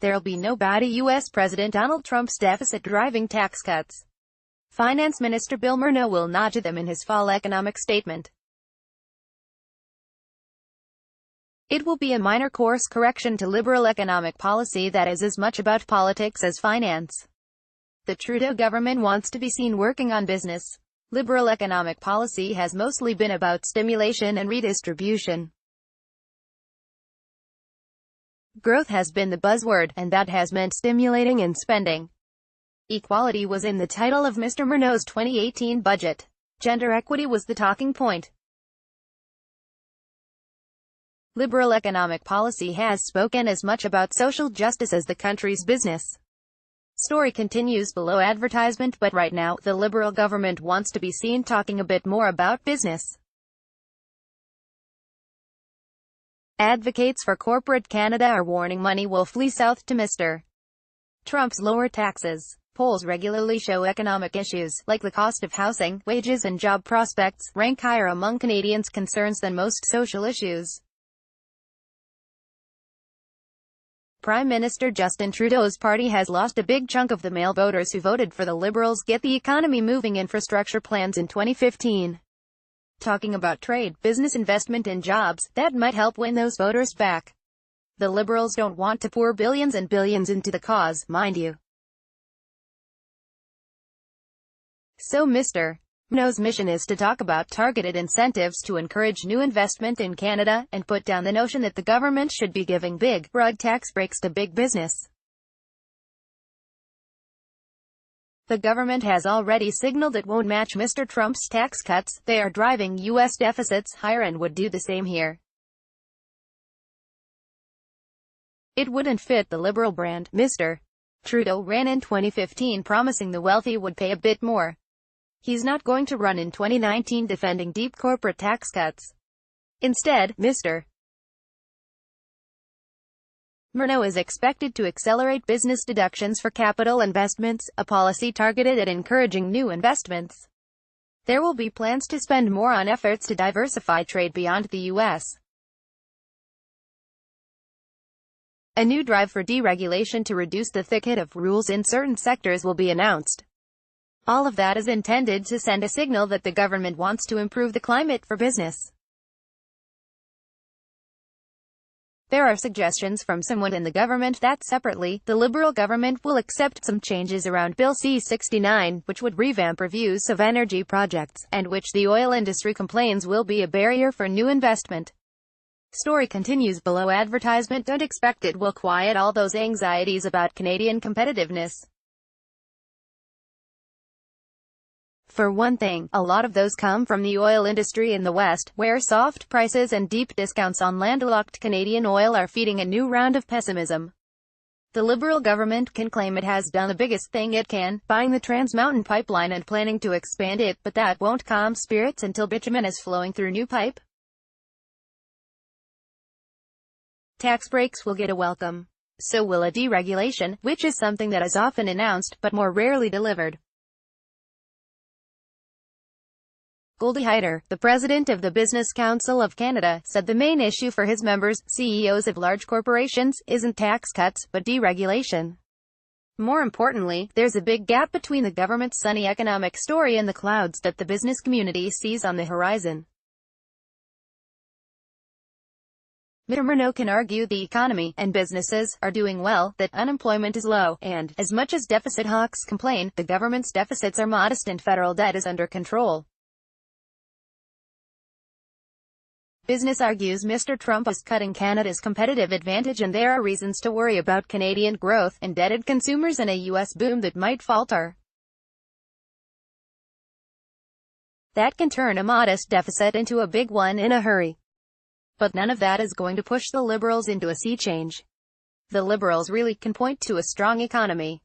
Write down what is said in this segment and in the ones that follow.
There'll be no bow to U.S. President Donald Trump's deficit-driving tax cuts. Finance Minister Bill Murno will nod to them in his fall economic statement. It will be a minor course correction to liberal economic policy that is as much about politics as finance. The Trudeau government wants to be seen working on business. Liberal economic policy has mostly been about stimulation and redistribution. Growth has been the buzzword, and that has meant stimulating and spending. Equality was in the title of Mr. Murno's 2018 budget. Gender equity was the talking point. Liberal economic policy has spoken as much about social justice as the country's business. Story continues below advertisement, but right now, the Liberal government wants to be seen talking a bit more about business. Advocates for corporate Canada are warning money will flee south to Mr. Trump's lower taxes. Polls regularly show economic issues, like the cost of housing, wages and job prospects, rank higher among Canadians' concerns than most social issues. Prime Minister Justin Trudeau's party has lost a big chunk of the male voters who voted for the Liberals' Get the Economy Moving infrastructure plans in 2015. Talking about trade, business investment and jobs, that might help win those voters back. The Liberals don't want to pour billions and billions into the cause, mind you. So Mr. Murno's mission is to talk about targeted incentives to encourage new investment in Canada, and put down the notion that the government should be giving big, broad tax breaks to big business. The government has already signaled it won't match Mr. Trump's tax cuts. They are driving U.S. deficits higher and would do the same here. It wouldn't fit the Liberal brand. Mr. Trudeau ran in 2015 promising the wealthy would pay a bit more. He's not going to run in 2019 defending deep corporate tax cuts. Instead, Mr. Murno is expected to accelerate business deductions for capital investments, a policy targeted at encouraging new investments. There will be plans to spend more on efforts to diversify trade beyond the U.S. A new drive for deregulation to reduce the thicket of rules in certain sectors will be announced. All of that is intended to send a signal that the government wants to improve the climate for business. There are suggestions from someone in the government that separately, the Liberal government will accept some changes around Bill C-69, which would revamp reviews of energy projects, and which the oil industry complains will be a barrier for new investment. Story continues below advertisement. Don't expect it will quiet all those anxieties about Canadian competitiveness. For one thing, a lot of those come from the oil industry in the West, where soft prices and deep discounts on landlocked Canadian oil are feeding a new round of pessimism. The Liberal government can claim it has done the biggest thing it can, buying the Trans Mountain pipeline and planning to expand it, but that won't calm spirits until bitumen is flowing through new pipe. Tax breaks will get a welcome. So will a deregulation, which is something that is often announced, but more rarely delivered. Goldie Hyder, the president of the Business Council of Canada, said the main issue for his members, CEOs of large corporations, isn't tax cuts, but deregulation. More importantly, there's a big gap between the government's sunny economic story and the clouds that the business community sees on the horizon. Mr. Murno can argue the economy, and businesses, are doing well, that unemployment is low, and, as much as deficit hawks complain, the government's deficits are modest and federal debt is under control. Business argues Mr. Trump is cutting Canada's competitive advantage and there are reasons to worry about Canadian growth, indebted consumers and a U.S. boom that might falter. That can turn a modest deficit into a big one in a hurry. But none of that is going to push the Liberals into a sea change. The Liberals really can point to a strong economy.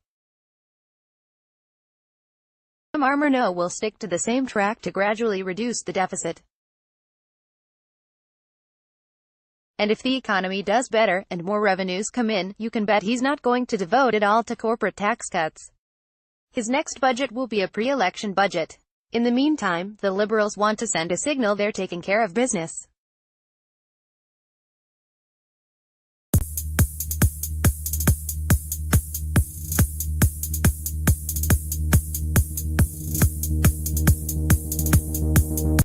Murno will stick to the same track to gradually reduce the deficit. And if the economy does better, and more revenues come in, you can bet he's not going to devote it all to corporate tax cuts. His next budget will be a pre-election budget. In the meantime, the Liberals want to send a signal they're taking care of business.